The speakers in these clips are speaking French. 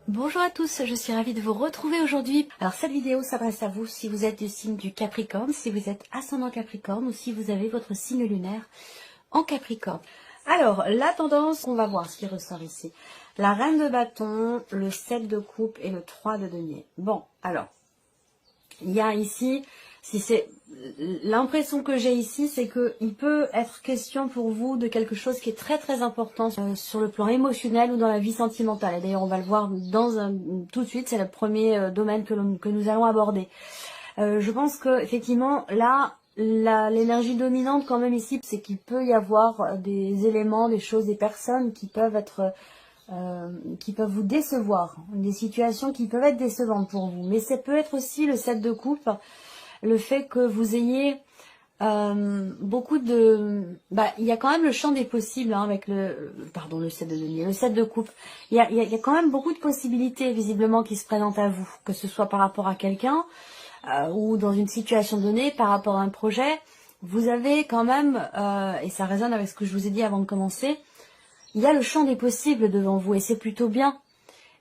Bonjour à tous, je suis ravie de vous retrouver aujourd'hui. Alors cette vidéo s'adresse à vous si vous êtes du signe du Capricorne, si vous êtes ascendant Capricorne ou si vous avez votre signe lunaire en Capricorne. Alors la tendance, on va voir ce qui ressort ici. La reine de bâton, le 7 de coupe et le 3 de denier. Bon, alors, il y a ici, si c'est l'impression que j'ai ici, c'est qu'il peut être question pour vous de quelque chose qui est très très important sur le plan émotionnel ou dans la vie sentimentale. Et d'ailleurs, on va le voir tout de suite, c'est le premier domaine que nous allons aborder. Je pense que effectivement, là, l'énergie dominante quand même ici, c'est qu'il peut y avoir des éléments, des choses, des personnes qui peuvent être qui peuvent vous décevoir, des situations qui peuvent être décevantes pour vous. Mais ça peut être aussi le 7 de coupe, le fait que vous ayez beaucoup de... il y a quand même le champ des possibles hein, avec le 7 de denier, le 7 de coupe. Il y a quand même beaucoup de possibilités visiblement qui se présentent à vous, que ce soit par rapport à quelqu'un ou dans une situation donnée, par rapport à un projet. Vous avez quand même, et ça résonne avec ce que je vous ai dit avant de commencer, il y a le champ des possibles devant vous et c'est plutôt bien.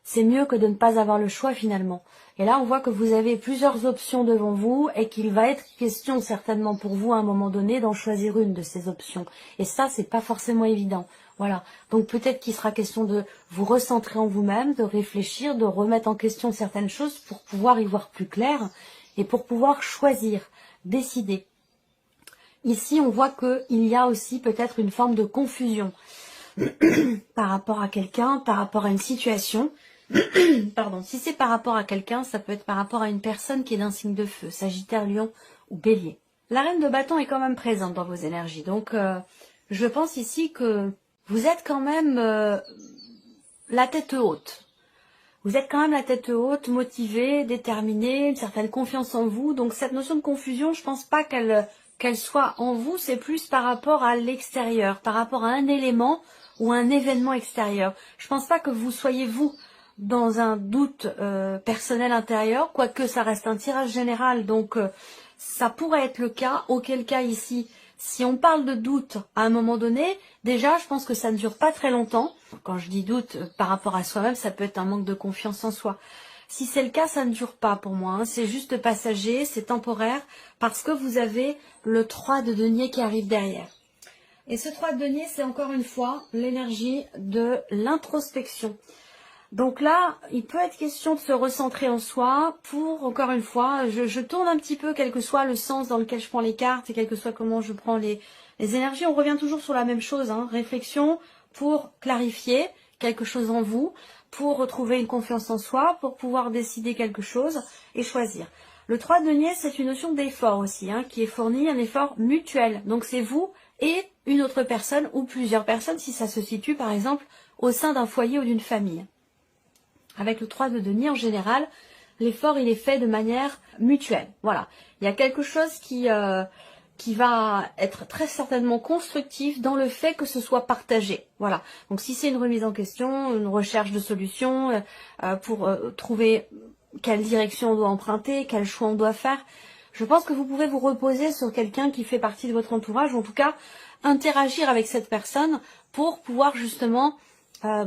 C'est mieux que de ne pas avoir le choix finalement. Et là, on voit que vous avez plusieurs options devant vous et qu'il va être question certainement pour vous à un moment donné d'en choisir une de ces options. Et ça, c'est pas forcément évident. Voilà. Donc peut-être qu'il sera question de vous recentrer en vous-même, de réfléchir, de remettre en question certaines choses pour pouvoir y voir plus clair et pour pouvoir choisir, décider. Ici, on voit qu'il y a aussi peut-être une forme de confusion par rapport à quelqu'un, par rapport à une situation. Pardon, si c'est par rapport à quelqu'un, ça peut être par rapport à une personne qui est d'un signe de feu, Sagittaire, Lion ou Bélier. La reine de bâton est quand même présente dans vos énergies, donc je pense ici que vous êtes quand même la tête haute. Vous êtes quand même la tête haute, motivée, déterminée, une certaine confiance en vous. Donc cette notion de confusion, je pense pas qu'elle soit en vous, c'est plus par rapport à l'extérieur, par rapport à un élément ou un événement extérieur. Je pense pas que vous soyez vous dans un doute personnel intérieur, quoique ça reste un tirage général, donc ça pourrait être le cas, auquel cas ici, si on parle de doute à un moment donné, déjà je pense que ça ne dure pas très longtemps. Quand je dis doute par rapport à soi-même, ça peut être un manque de confiance en soi. Si c'est le cas, ça ne dure pas pour moi, hein. C'est juste passager, c'est temporaire, parce que vous avez le 3 de denier qui arrive derrière. Et ce 3 de denier, c'est encore une fois l'énergie de l'introspection. Donc là, il peut être question de se recentrer en soi pour, encore une fois, je tourne un petit peu, quel que soit le sens dans lequel je prends les cartes et quel que soit comment je prends les énergies. On revient toujours sur la même chose, hein, réflexion pour clarifier quelque chose en vous, pour retrouver une confiance en soi, pour pouvoir décider quelque chose et choisir. Le 3 de denier, c'est une notion d'effort aussi, hein, qui est fourni, un effort mutuel. Donc c'est vous et une autre personne ou plusieurs personnes, si ça se situe par exemple au sein d'un foyer ou d'une famille. Avec le 3 de denier, en général, l'effort, il est fait de manière mutuelle. Voilà. Il y a quelque chose qui va être très certainement constructif dans le fait que ce soit partagé. Voilà. Donc, si c'est une remise en question, une recherche de solutions pour trouver quelle direction on doit emprunter, quel choix on doit faire, je pense que vous pouvez vous reposer sur quelqu'un qui fait partie de votre entourage, ou en tout cas, interagir avec cette personne pour pouvoir justement,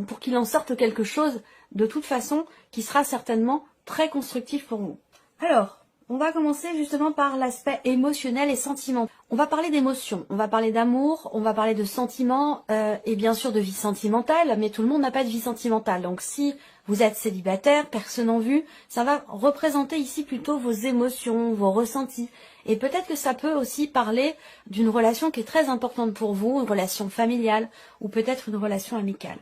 pour qu'il en sorte quelque chose de toute façon, qui sera certainement très constructif pour vous. Alors, on va commencer justement par l'aspect émotionnel et sentimental. On va parler d'émotions, on va parler d'amour, on va parler de sentiments et bien sûr de vie sentimentale, mais tout le monde n'a pas de vie sentimentale. Donc si vous êtes célibataire, personne en vue, ça va représenter ici plutôt vos émotions, vos ressentis. Et peut-être que ça peut aussi parler d'une relation qui est très importante pour vous, une relation familiale ou peut-être une relation amicale.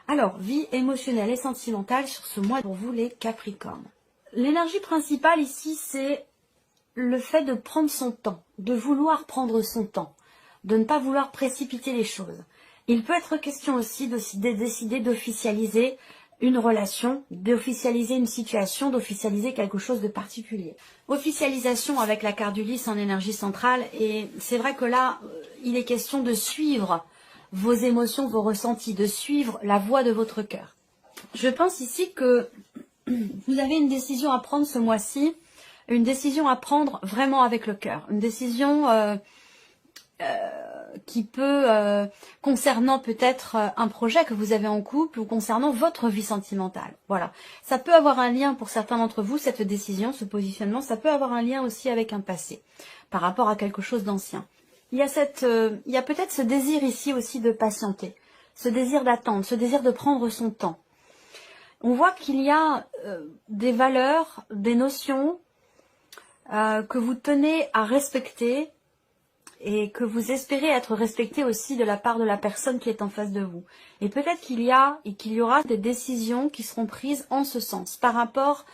Alors, vie émotionnelle et sentimentale sur ce mois pour vous les Capricornes. L'énergie principale ici, c'est le fait de prendre son temps, de vouloir prendre son temps, de ne pas vouloir précipiter les choses. Il peut être question aussi de décider d'officialiser une relation, d'officialiser une situation, d'officialiser quelque chose de particulier. Officialisation avec la carte du lys en énergie centrale, et c'est vrai que là, il est question de suivre vos émotions, vos ressentis, de suivre la voie de votre cœur. Je pense ici que vous avez une décision à prendre ce mois-ci, une décision à prendre vraiment avec le cœur, une décision concernant peut-être un projet que vous avez en couple ou concernant votre vie sentimentale. Voilà. Ça peut avoir un lien pour certains d'entre vous, cette décision, ce positionnement, ça peut avoir un lien aussi avec un passé, par rapport à quelque chose d'ancien. Il y a peut-être ce désir ici aussi de patienter, ce désir d'attendre, ce désir de prendre son temps. On voit qu'il y a des valeurs, des notions que vous tenez à respecter et que vous espérez être respecté aussi de la part de la personne qui est en face de vous. Et peut-être qu'il y a et qu'il y aura des décisions qui seront prises en ce sens, par rapport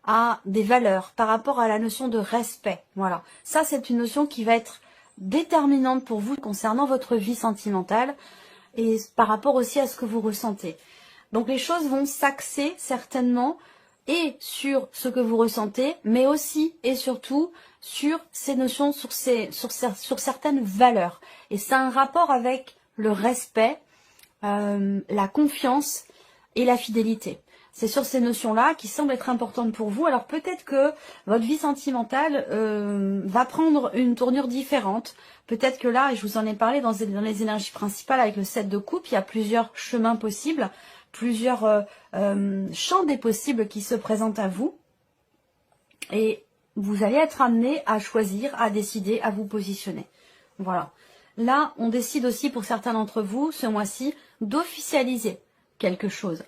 à des valeurs, par rapport à la notion de respect. Voilà, ça c'est une notion qui va être déterminante pour vous concernant votre vie sentimentale et par rapport aussi à ce que vous ressentez. Donc les choses vont s'axer certainement et sur ce que vous ressentez, mais aussi et surtout sur ces notions, sur certaines valeurs. Et c'est un rapport avec le respect, la confiance et la fidélité. C'est sur ces notions-là qui semblent être importantes pour vous. Alors peut-être que votre vie sentimentale va prendre une tournure différente. Peut-être que là, et je vous en ai parlé dans les énergies principales avec le 7 de coupe, il y a plusieurs chemins possibles, plusieurs champs des possibles qui se présentent à vous. Et vous allez être amené à choisir, à décider, à vous positionner. Voilà. Là, on décide aussi pour certains d'entre vous, ce mois-ci, d'officialiser quelque chose.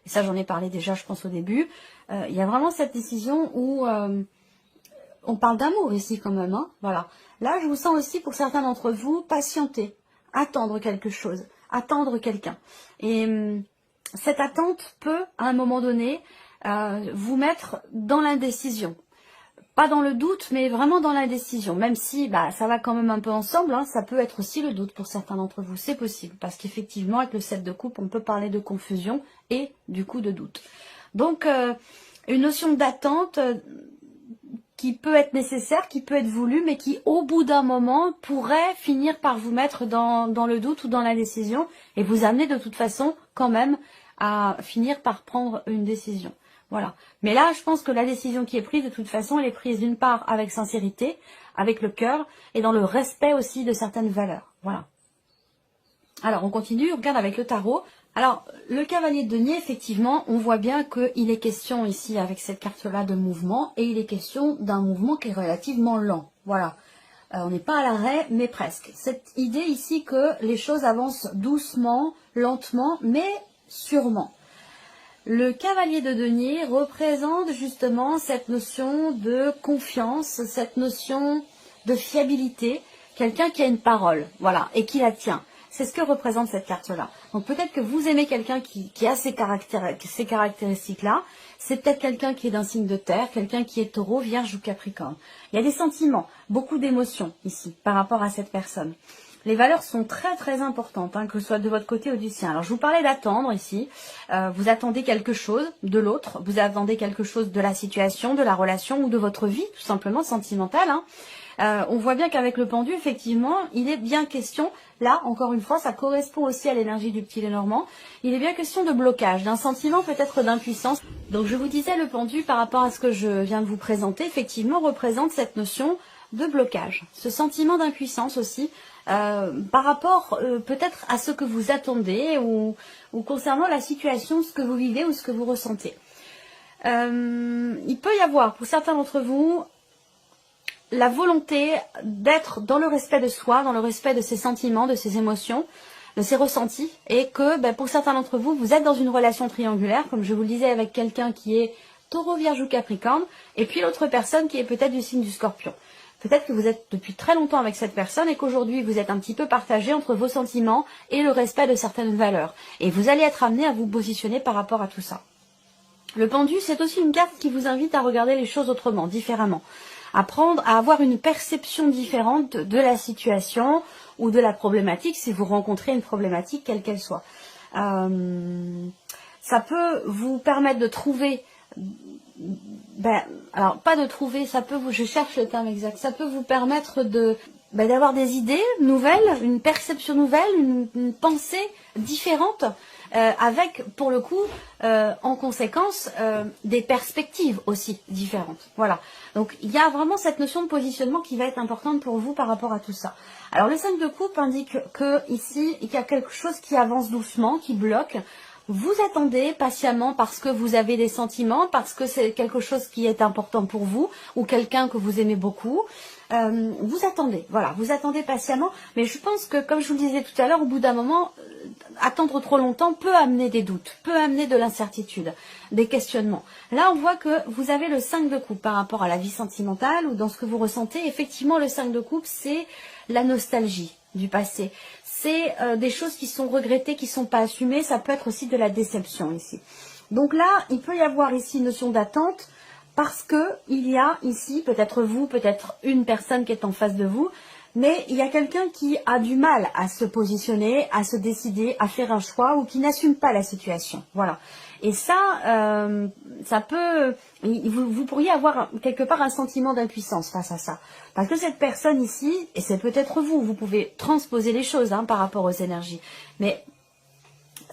Et ça, j'en ai parlé déjà, je pense, au début. Il y a vraiment cette décision où on parle d'amour ici quand même. Hein, voilà. Là, je vous sens aussi, pour certains d'entre vous, patienter, attendre quelque chose, attendre quelqu'un. Et cette attente peut, à un moment donné, vous mettre dans l'indécision. Pas dans le doute, mais vraiment dans l'indécision. Même si ça va quand même un peu ensemble, hein, ça peut être aussi le doute pour certains d'entre vous. C'est possible, parce qu'effectivement, avec le 7 de coupe, on peut parler de confusion et du coup de doute. Donc, une notion d'attente qui peut être nécessaire, qui peut être voulue, mais qui, au bout d'un moment, pourrait finir par vous mettre dans le doute ou dans l'indécision et vous amener de toute façon, quand même, à finir par prendre une décision. Voilà. Mais là, je pense que la décision qui est prise, de toute façon, elle est prise d'une part avec sincérité, avec le cœur, et dans le respect aussi de certaines valeurs. Voilà. Alors, on continue, on regarde avec le tarot. Alors, le cavalier de denier, effectivement, on voit bien qu'il est question ici, avec cette carte-là, de mouvement, et il est question d'un mouvement qui est relativement lent. Voilà. On n'est pas à l'arrêt, mais presque. Cette idée ici que les choses avancent doucement, lentement, mais sûrement. Le cavalier de denier représente justement cette notion de confiance, cette notion de fiabilité, quelqu'un qui a une parole, voilà, et qui la tient. C'est ce que représente cette carte-là. Donc peut-être que vous aimez quelqu'un qui a ces caractéristiques-là. C'est peut-être quelqu'un qui est d'un signe de terre, quelqu'un qui est taureau, vierge ou capricorne. Il y a des sentiments, beaucoup d'émotions ici par rapport à cette personne. Les valeurs sont très très importantes, hein, que ce soit de votre côté ou du sien. Alors je vous parlais d'attendre ici, vous attendez quelque chose de l'autre, vous attendez quelque chose de la situation, de la relation ou de votre vie, tout simplement sentimentale. Hein. On voit bien qu'avec le pendu, effectivement, il est bien question, là encore une fois, ça correspond aussi à l'énergie du petit Lenormand, il est bien question de blocage, d'un sentiment peut-être d'impuissance. Donc je vous disais, le pendu, par rapport à ce que je viens de vous présenter, effectivement représente cette notion de blocage, ce sentiment d'impuissance aussi, par rapport peut-être à ce que vous attendez ou concernant la situation, ce que vous vivez ou ce que vous ressentez. Il peut y avoir pour certains d'entre vous la volonté d'être dans le respect de soi, dans le respect de ses sentiments, de ses émotions, de ses ressentis, et que pour certains d'entre vous, vous êtes dans une relation triangulaire, comme je vous le disais, avec quelqu'un qui est taureau, vierge ou capricorne, et puis l'autre personne qui est peut-être du signe du scorpion. Peut-être que vous êtes depuis très longtemps avec cette personne et qu'aujourd'hui vous êtes un petit peu partagé entre vos sentiments et le respect de certaines valeurs. Et vous allez être amené à vous positionner par rapport à tout ça. Le pendu, c'est aussi une carte qui vous invite à regarder les choses autrement, différemment. Apprendre à avoir une perception différente de la situation ou de la problématique si vous rencontrez une problématique quelle qu'elle soit. Ça peut vous permettre de trouver... alors pas de trouver, ça peut vous, je cherche le terme exact, ça peut vous permettre d'avoir des idées nouvelles, une perception nouvelle, une pensée différente avec, pour le coup, en conséquence, des perspectives aussi différentes. Voilà. Donc, il y a vraiment cette notion de positionnement qui va être importante pour vous par rapport à tout ça. Alors, le 5 de coupe indique que ici, il y a quelque chose qui avance doucement, qui bloque. Vous attendez patiemment parce que vous avez des sentiments, parce que c'est quelque chose qui est important pour vous, ou quelqu'un que vous aimez beaucoup. Vous attendez, voilà, vous attendez patiemment. Mais je pense que, comme je vous le disais tout à l'heure, au bout d'un moment, attendre trop longtemps peut amener des doutes, peut amener de l'incertitude, des questionnements. Là, on voit que vous avez le 5 de coupe par rapport à la vie sentimentale ou dans ce que vous ressentez. Effectivement, le 5 de coupe, c'est la nostalgie du passé. C'est des choses qui sont regrettées, qui ne sont pas assumées. Ça peut être aussi de la déception ici. Donc là, il peut y avoir ici une notion d'attente parce que il y a ici, peut-être vous, peut-être une personne qui est en face de vous, mais il y a quelqu'un qui a du mal à se positionner, à se décider, à faire un choix ou qui n'assume pas la situation. Voilà. Et ça, ça peut... Vous pourriez avoir quelque part un sentiment d'impuissance face à ça. Parce que cette personne ici, et c'est peut-être vous, vous pouvez transposer les choses par rapport aux énergies. Mais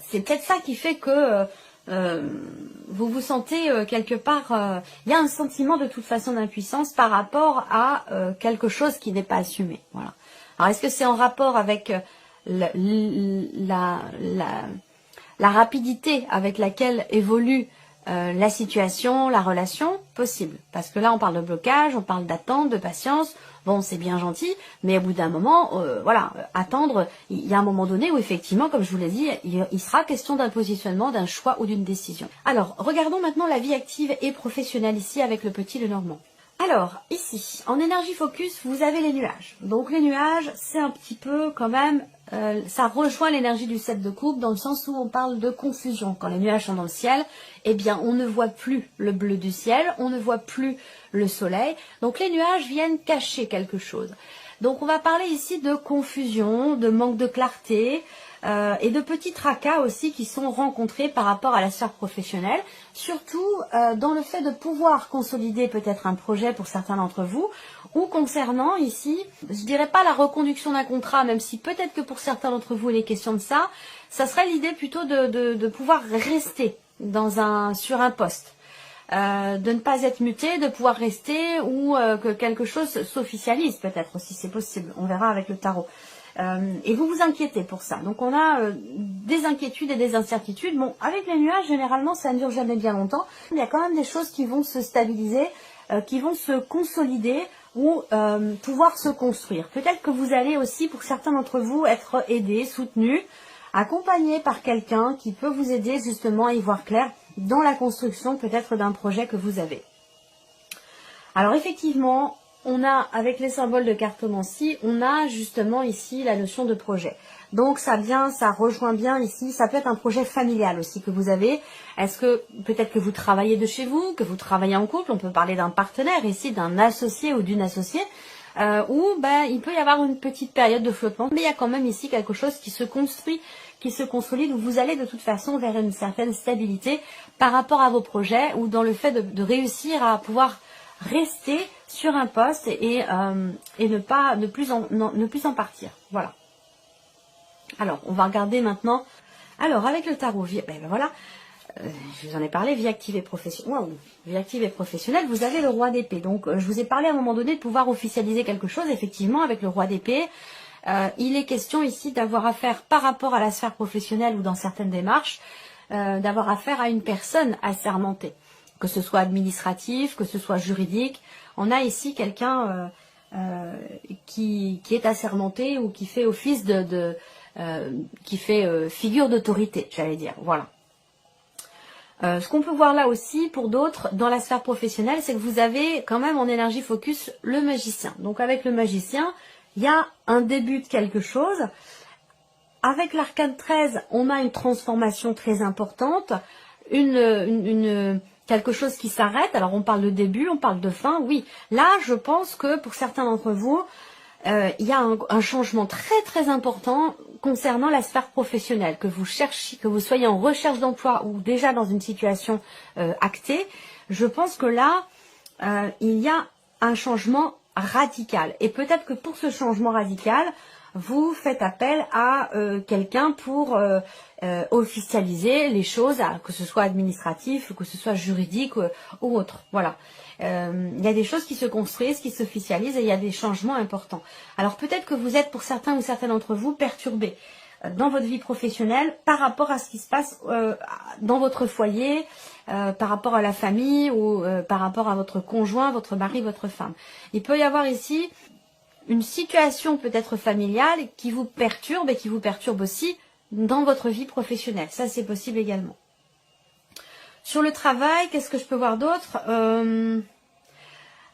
c'est peut-être ça qui fait que vous vous sentez quelque part... il y a un sentiment de toute façon d'impuissance par rapport à quelque chose qui n'est pas assumé. Voilà. Alors est-ce que c'est en rapport avec la rapidité avec laquelle évolue la situation, la relation? Possible. Parce que là, on parle de blocage, on parle d'attente, de patience. Bon, c'est bien gentil, mais au bout d'un moment, voilà, attendre, il y a un moment donné où effectivement, comme je vous l'ai dit, il sera question d'un positionnement, d'un choix ou d'une décision. Alors, regardons maintenant la vie active et professionnelle ici avec le petit Lenormand. Alors, ici, en énergie focus, vous avez les nuages. Donc les nuages, c'est un petit peu quand même, ça rejoint l'énergie du 7 de coupe dans le sens où on parle de confusion. Quand les nuages sont dans le ciel, eh bien on ne voit plus le bleu du ciel, on ne voit plus le soleil. Donc les nuages viennent cacher quelque chose. Donc on va parler ici de confusion, de manque de clarté, et de petits tracas aussi qui sont rencontrés par rapport à la sphère professionnelle, surtout dans le fait de pouvoir consolider peut-être un projet pour certains d'entre vous, ou concernant ici, je dirais pas la reconduction d'un contrat, même si peut-être que pour certains d'entre vous il est question de ça, ça serait l'idée plutôt de pouvoir rester sur un poste. De ne pas être muté, de pouvoir rester ou que quelque chose s'officialise peut-être aussi, c'est possible, on verra avec le tarot. Et vous vous inquiétez pour ça. Donc on a des inquiétudes et des incertitudes. Bon, avec les nuages, généralement, ça ne dure jamais bien longtemps. Il y a quand même des choses qui vont se stabiliser, qui vont se consolider ou pouvoir se construire. Peut-être que vous allez aussi, pour certains d'entre vous, être aidés, soutenus, accompagnés par quelqu'un qui peut vous aider justement à y voir clair dans la construction peut-être d'un projet que vous avez. Alors effectivement, on a, avec les symboles de cartomancie, on a justement ici la notion de projet. Donc ça rejoint bien ici, ça peut être un projet familial aussi que vous avez. Est-ce que peut-être que vous travaillez de chez vous, que vous travaillez en couple, on peut parler d'un partenaire ici, d'un associé ou d'une associée, où il peut y avoir une petite période de flottement, mais il y a quand même ici quelque chose qui se construit, qui se consolide, où vous allez de toute façon vers une certaine stabilité par rapport à vos projets, ou dans le fait de réussir à pouvoir rester sur un poste et ne plus en partir. Voilà. Alors, on va regarder maintenant. Alors, avec le tarot, voilà, je vous en ai parlé, vie active et professionnelle. Wow, vie active et professionnelle, vous avez le roi d'épée. Donc, je vous ai parlé à un moment donné de pouvoir officialiser quelque chose. Effectivement, avec le roi d'épée, il est question ici d'avoir affaire par rapport à la sphère professionnelle ou dans certaines démarches, d'avoir affaire à une personne assermentée. Que ce soit administratif, que ce soit juridique. On a ici quelqu'un qui est assermenté ou qui fait office qui fait figure d'autorité, j'allais dire. Voilà. Ce qu'on peut voir là aussi pour d'autres dans la sphère professionnelle, c'est que vous avez quand même en énergie focus le magicien. Donc avec le magicien, il y a un début de quelque chose. Avec l'arcane 13, on a une transformation très importante, quelque chose qui s'arrête. Alors on parle de début, on parle de fin, oui. Là, je pense que pour certains d'entre vous, il y a un changement très très important concernant la sphère professionnelle, que vous cherchiez, que vous soyez en recherche d'emploi ou déjà dans une situation actée. Je pense que là, il y a un changement radical. Et peut-être que pour ce changement radical, vous faites appel à quelqu'un pour officialiser les choses, que ce soit administratif, que ce soit juridique ou autre. Voilà. Il y a des choses qui se construisent, qui s'officialisent et il y a des changements importants. Alors peut-être que vous êtes pour certains ou certaines d'entre vous perturbés dans votre vie professionnelle par rapport à ce qui se passe dans votre foyer, par rapport à la famille ou par rapport à votre conjoint, votre mari, votre femme. Il peut y avoir ici une situation peut-être familiale qui vous perturbe et qui vous perturbe aussi dans votre vie professionnelle. Ça, c'est possible également. Sur le travail, qu'est-ce que je peux voir d'autre?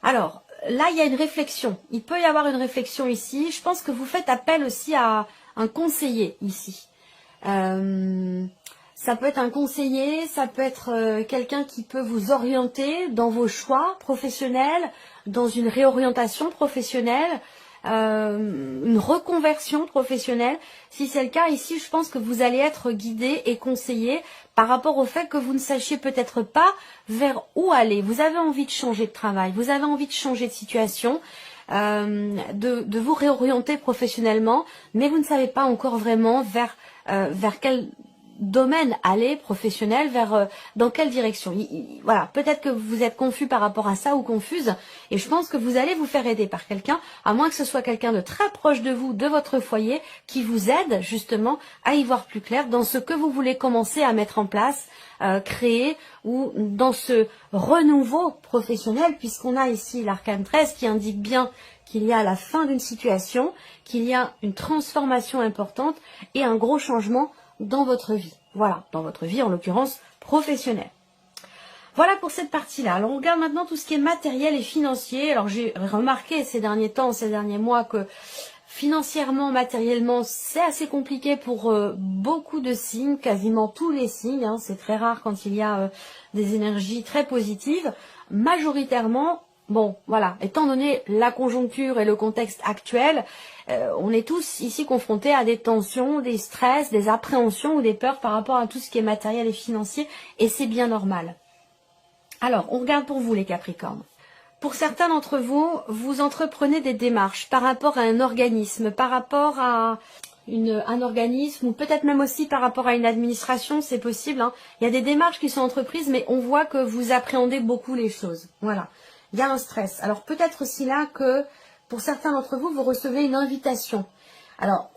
Alors, là, il y a une réflexion. Il peut y avoir une réflexion ici. Je pense que vous faites appel aussi à un conseiller ici. Ça peut être un conseiller, ça peut être quelqu'un qui peut vous orienter dans vos choix professionnels, dans une réorientation professionnelle, une reconversion professionnelle. Si c'est le cas ici, je pense que vous allez être guidé et conseillé par rapport au fait que vous ne sachiez peut-être pas vers où aller. Vous avez envie de changer de travail, vous avez envie de changer de situation, de vous réorienter professionnellement, mais vous ne savez pas encore vraiment vers quel domaine aller professionnel, vers dans quelle direction. Voilà, peut-être que vous êtes confus par rapport à ça ou confuse, et je pense que vous allez vous faire aider par quelqu'un, à moins que ce soit quelqu'un de très proche de vous, de votre foyer, qui vous aide justement à y voir plus clair dans ce que vous voulez commencer à mettre en place, créer, ou dans ce renouveau professionnel, puisqu'on a ici l'arcane 13 qui indique bien qu'il y a la fin d'une situation, qu'il y a une transformation importante et un gros changement dans votre vie. Voilà, dans votre vie en l'occurrence professionnelle. Voilà pour cette partie-là. Alors on regarde maintenant tout ce qui est matériel et financier. Alors j'ai remarqué ces derniers temps, ces derniers mois que financièrement, matériellement, c'est assez compliqué pour beaucoup de signes, quasiment tous les signes. Hein. C'est très rare quand il y a des énergies très positives. Majoritairement, bon, voilà, étant donné la conjoncture et le contexte actuel, on est tous ici confrontés à des tensions, des stress, des appréhensions ou des peurs par rapport à tout ce qui est matériel et financier, et c'est bien normal. Alors, on regarde pour vous les Capricornes. Pour certains d'entre vous, vous entreprenez des démarches par rapport à un organisme, par rapport à un organisme, ou peut-être même aussi par rapport à une administration, c'est possible. Hein. Il y a des démarches qui sont entreprises, mais on voit que vous appréhendez beaucoup les choses. Voilà. Il y a un stress. Alors peut-être aussi là que pour certains d'entre vous, vous recevez une invitation. Alors,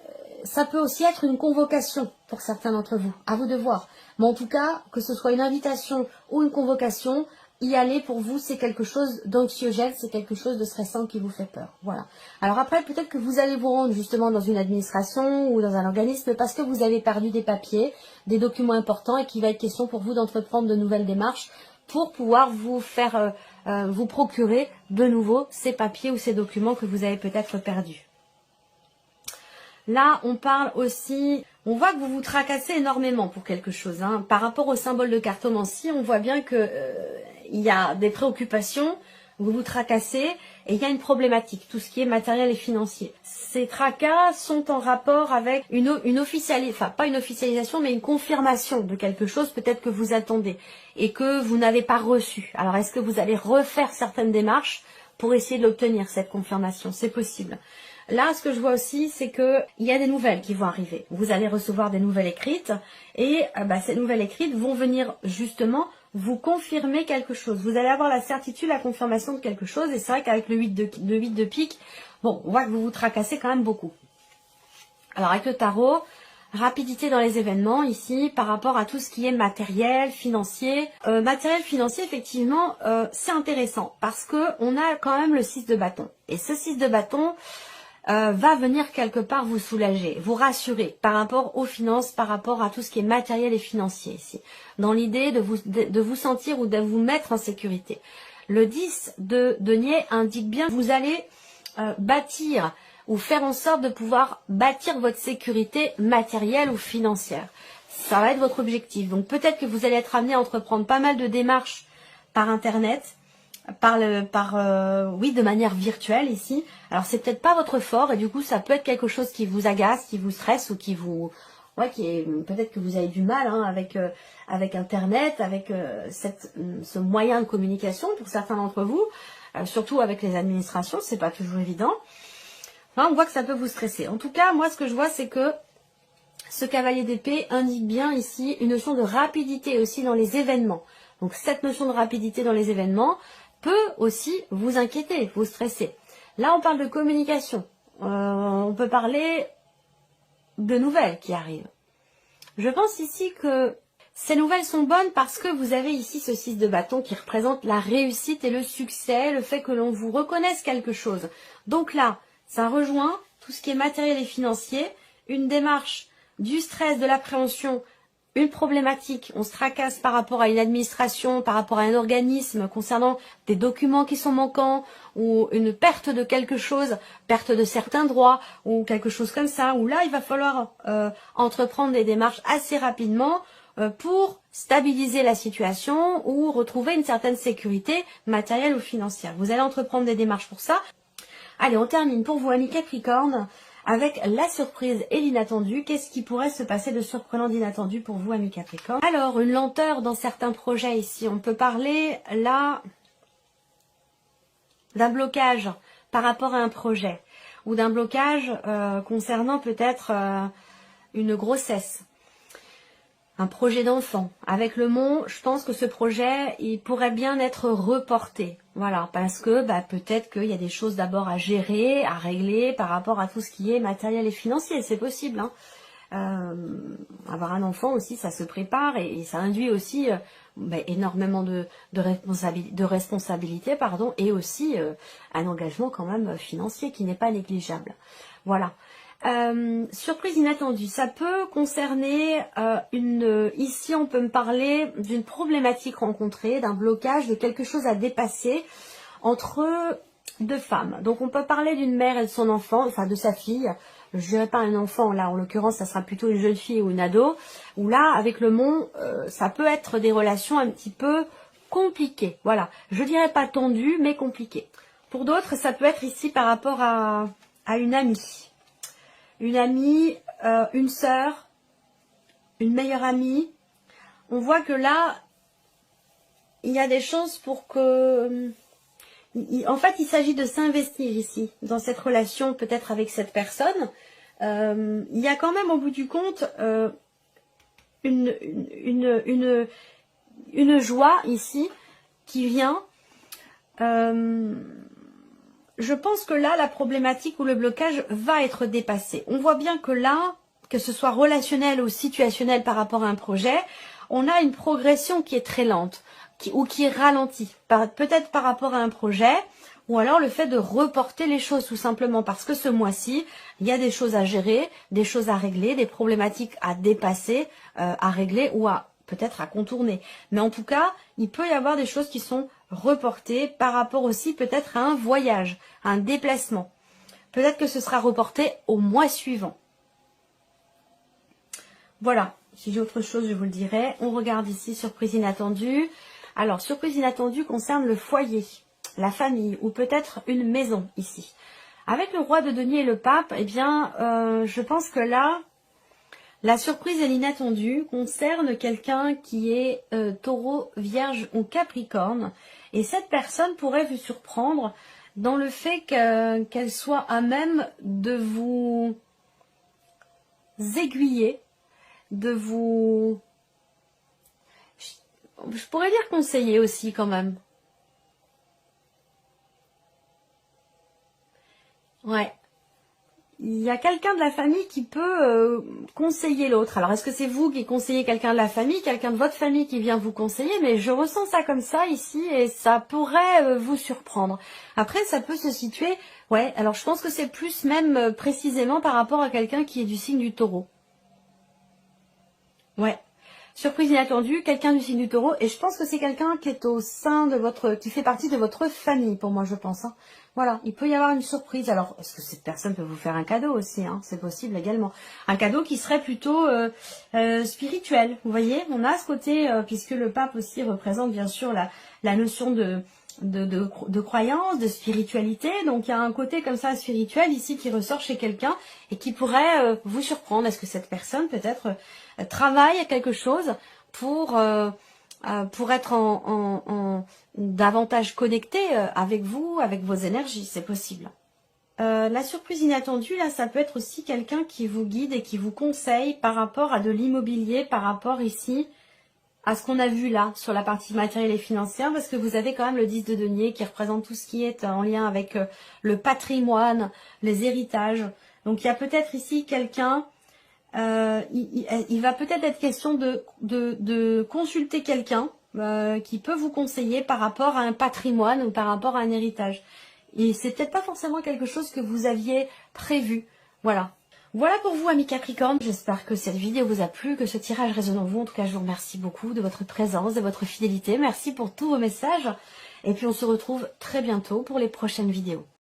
ça peut aussi être une convocation pour certains d'entre vous. À vous de voir. Mais en tout cas, que ce soit une invitation ou une convocation, y aller pour vous, c'est quelque chose d'anxiogène, c'est quelque chose de stressant qui vous fait peur. Voilà. Alors après, peut-être que vous allez vous rendre justement dans une administration ou dans un organisme parce que vous avez perdu des papiers, des documents importants et qu'il va être question pour vous d'entreprendre de nouvelles démarches pour pouvoir vous faire vous procurer de nouveau ces papiers ou ces documents que vous avez peut-être perdus. Là, on parle aussi, on voit que vous vous tracassez énormément pour quelque chose. Hein. Par rapport au symbole de cartomancie, on voit bien que il y a des préoccupations, vous vous tracassez et il y a une problématique, tout ce qui est matériel et financier. Ces tracas sont en rapport avec une officialisation, enfin pas une officialisation, mais une confirmation de quelque chose peut-être que vous attendez et que vous n'avez pas reçu. Alors est-ce que vous allez refaire certaines démarches pour essayer de l'obtenir, cette confirmation? C'est possible. Là, ce que je vois aussi, c'est que il y a des nouvelles qui vont arriver. Vous allez recevoir des nouvelles écrites et ces nouvelles écrites vont venir justement vous confirmer quelque chose. Vous allez avoir la certitude, la confirmation de quelque chose. Et c'est vrai qu'avec le 8 de pique, bon, on voit que vous vous tracassez quand même beaucoup. Alors avec le tarot, rapidité dans les événements ici par rapport à tout ce qui est matériel, financier. Matériel, financier, effectivement, c'est intéressant parce que on a quand même le 6 de bâton. Et ce 6 de bâton va venir quelque part vous soulager, vous rassurer par rapport aux finances, par rapport à tout ce qui est matériel et financier ici. Dans l'idée de vous sentir ou de vous mettre en sécurité. Le 10 de denier indique bien que vous allez bâtir ou faire en sorte de pouvoir bâtir votre sécurité matérielle ou financière. Ça va être votre objectif. Donc peut-être que vous allez être amené à entreprendre pas mal de démarches par Internet, oui, de manière virtuelle ici. Alors c'est peut-être pas votre fort et du coup ça peut être quelque chose qui vous agace, qui vous stresse ou qui vous, peut-être que vous avez du mal hein, avec Internet, avec ce moyen de communication pour certains d'entre vous, surtout avec les administrations, c'est pas toujours évident. Là, on voit que ça peut vous stresser. En tout cas, moi, ce que je vois, c'est que ce cavalier d'épée indique bien ici une notion de rapidité aussi dans les événements. Donc, cette notion de rapidité dans les événements peut aussi vous inquiéter, vous stresser. Là, on parle de communication. On peut parler de nouvelles qui arrivent. Je pense ici que ces nouvelles sont bonnes parce que vous avez ici ce 6 de bâton qui représente la réussite et le succès, le fait que l'on vous reconnaisse quelque chose. Donc là, ça rejoint tout ce qui est matériel et financier, une démarche du stress, de l'appréhension, une problématique, on se tracasse par rapport à une administration, par rapport à un organisme concernant des documents qui sont manquants ou une perte de quelque chose, perte de certains droits ou quelque chose comme ça, où là il va falloir entreprendre des démarches assez rapidement pour stabiliser la situation ou retrouver une certaine sécurité matérielle ou financière. Vous allez entreprendre des démarches pour ça. Allez, on termine pour vous, amis Capricorne, avec la surprise et l'inattendu. Qu'est-ce qui pourrait se passer de surprenant, d'inattendu pour vous, amis Capricorne? Alors, une lenteur dans certains projets ici. On peut parler là d'un blocage par rapport à un projet ou d'un blocage concernant peut-être une grossesse. Un projet d'enfant. Avec le mont, je pense que ce projet, il pourrait bien être reporté. Voilà, parce que peut-être qu'il y a des choses d'abord à gérer, à régler par rapport à tout ce qui est matériel et financier. C'est possible. Avoir un enfant aussi, ça se prépare et ça induit aussi énormément de responsabilités, et aussi un engagement quand même financier qui n'est pas négligeable. Voilà. Surprise inattendue, ça peut concerner ici on peut me parler d'une problématique rencontrée, d'un blocage, de quelque chose à dépasser entre deux femmes. Donc on peut parler d'une mère et de son enfant, enfin de sa fille. Je dirais pas un enfant, là en l'occurrence ça sera plutôt une jeune fille ou une ado, où là avec le mont, ça peut être des relations un petit peu compliquées. Voilà, je dirais pas tendues mais compliquées. Pour d'autres ça peut être ici par rapport à une amie. Une amie, une sœur, une meilleure amie. On voit que là, il y a des chances pour que... En fait, il s'agit de s'investir ici, dans cette relation, peut-être avec cette personne. Il y a quand même, au bout du compte, une joie ici qui vient... je pense que là, la problématique ou le blocage va être dépassé. On voit bien que là, que ce soit relationnel ou situationnel par rapport à un projet, on a une progression qui est très lente ou qui est ralentie. Peut-être par rapport à un projet ou alors le fait de reporter les choses tout simplement parce que ce mois-ci, il y a des choses à gérer, des choses à régler, des problématiques à dépasser, à régler ou peut-être à contourner. Mais en tout cas, il peut y avoir des choses qui sont reportées par rapport aussi peut-être à un voyage, à un déplacement. Peut-être que ce sera reporté au mois suivant. Voilà, si j'ai autre chose, je vous le dirai. On regarde ici, surprise inattendue. Alors, surprise inattendue concerne le foyer, la famille ou peut-être une maison ici. Avec le roi de denier et le pape, eh bien, je pense que là, la surprise et l'inattendu concerne quelqu'un qui est taureau, vierge ou capricorne. Et cette personne pourrait vous surprendre dans le fait qu'elle soit à même de vous aiguiller, de vous... Je pourrais dire conseiller aussi quand même. Ouais. Il y a quelqu'un de la famille qui peut conseiller l'autre. Alors, est-ce que c'est vous qui conseillez quelqu'un de la famille, quelqu'un de votre famille qui vient vous conseiller? Mais je ressens ça comme ça ici et ça pourrait vous surprendre. Après, ça peut se situer... Ouais, alors je pense que c'est plus même précisément par rapport à quelqu'un qui est du signe du taureau. Ouais. Surprise inattendue, quelqu'un du signe du taureau. Et je pense que c'est quelqu'un qui est au sein de votre... qui fait partie de votre famille, pour moi, je pense. Voilà, il peut y avoir une surprise. Alors, est-ce que cette personne peut vous faire un cadeau aussi? C'est possible également. Un cadeau qui serait plutôt spirituel. Vous voyez, on a ce côté, puisque le pape aussi représente bien sûr la notion de croyance, de spiritualité. Donc, il y a un côté comme ça spirituel ici qui ressort chez quelqu'un et qui pourrait vous surprendre. Est-ce que cette personne peut-être travaille à quelque chose pour être davantage connecté avec vous, avec vos énergies? C'est possible. La surprise inattendue, là, ça peut être aussi quelqu'un qui vous guide et qui vous conseille par rapport à de l'immobilier, par rapport ici à ce qu'on a vu là sur la partie matérielle et financière, parce que vous avez quand même le 10 de denier qui représente tout ce qui est en lien avec le patrimoine, les héritages. Donc il y a peut-être ici quelqu'un, il va peut-être être question de consulter quelqu'un qui peut vous conseiller par rapport à un patrimoine ou par rapport à un héritage. Et c'est peut-être pas forcément quelque chose que vous aviez prévu. Voilà. Voilà pour vous, amis Capricorne. J'espère que cette vidéo vous a plu, que ce tirage résonne en vous. En tout cas, je vous remercie beaucoup de votre présence, de votre fidélité. Merci pour tous vos messages. Et puis, on se retrouve très bientôt pour les prochaines vidéos.